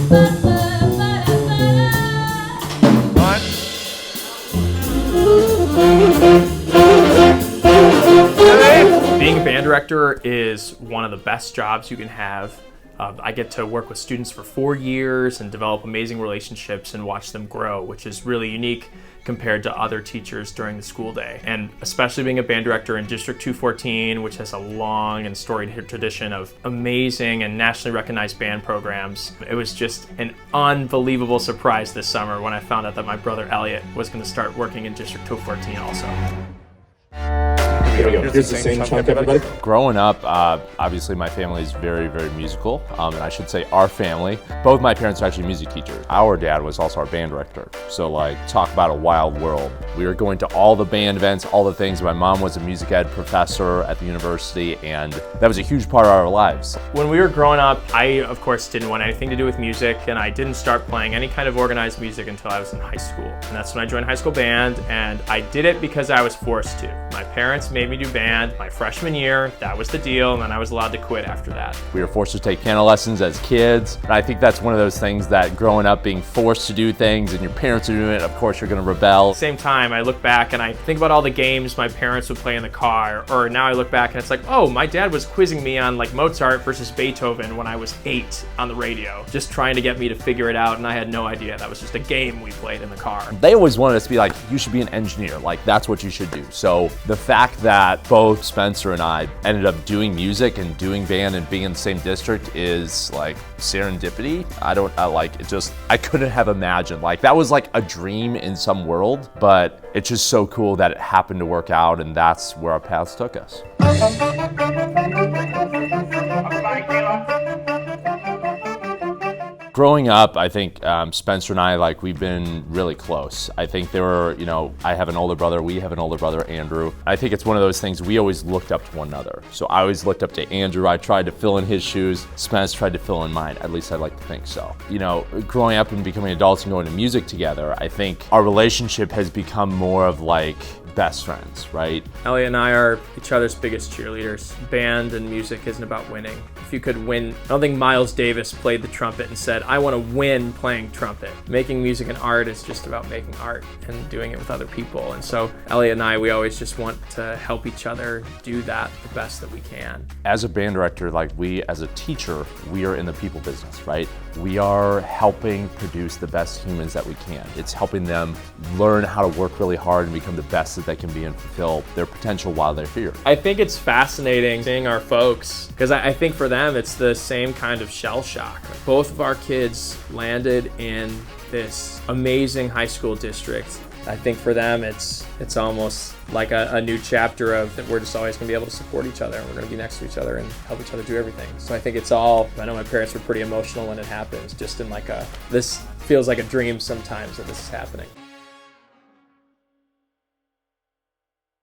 Being a band director is one of the best jobs you can have. I get to work with students for 4 years and develop amazing relationships and watch them grow, which is really unique compared to other teachers during the school day. And especially being a band director in District 214, which has a long and storied tradition of amazing and nationally recognized band programs. It was just an unbelievable surprise this summer when I found out that my brother Elliot was going to start working in District 214 also. Here we go. Here's the same chunk, everybody. Growing up, obviously my family is very, very musical, and I should say our family. Both my parents are actually music teachers. Our dad was also our band director, so like, talk about a wild world. We were going to all the band events, all the things. My mom was a music ed professor at the university, and that was a huge part of our lives. When we were growing up, I, of course, didn't want anything to do with music, and I didn't start playing any kind of organized music until I was in high school. And that's when I joined high school band, and I did it because I was forced to. My parents made me do band my freshman year. That was the deal, and then I was allowed to quit after that. We were forced to take piano lessons as kids, and I think that's one of those things that growing up being forced to do things and your parents are doing it, of course you're going to rebel. At the same time, I look back and I think about all the games my parents would play in the car, or now I look back and it's like, oh, my dad was quizzing me on like Mozart versus Beethoven when I was 8 on the radio, just trying to get me to figure it out, and I had no idea. That was just a game we played in the car. They always wanted us to be like, you should be an engineer, like that's what you should do. So the fact that both Spencer and I ended up doing music and doing band and being in the same district is like serendipity. I couldn't have imagined. Like that was like a dream in some world, but it's just so cool that it happened to work out, and that's where our paths took us. Growing up, I think Spencer and I, like, we've been really close. I think there were, I have an older brother, we have an older brother, Andrew. I think it's one of those things we always looked up to one another. So I always looked up to Andrew. I tried to fill in his shoes. Spence tried to fill in mine. At least I like to think so. Growing up and becoming adults and going to music together, I think our relationship has become more of like best friends, right? Elliot and I are each other's biggest cheerleaders. Band and music isn't about winning. If you could win, I don't think Miles Davis played the trumpet and said, I want to win playing trumpet. Making music and art is just about making art and doing it with other people. And so Elliot and I, we always just want to help each other do that the best that we can. As a band director, like as a teacher, we are in the people business, right? We are helping produce the best humans that we can. It's helping them learn how to work really hard and become the best that they can be and fulfill their potential while they're here. I think it's fascinating seeing our folks, because I think for them it's the same kind of shell shock. Both of our kids landed in this amazing high school district. I think for them it's almost like a new chapter of that we're just always going to be able to support each other, and we're going to be next to each other and help each other do everything. So I think I know my parents were pretty emotional when it happens, just in this feels like a dream sometimes that this is happening.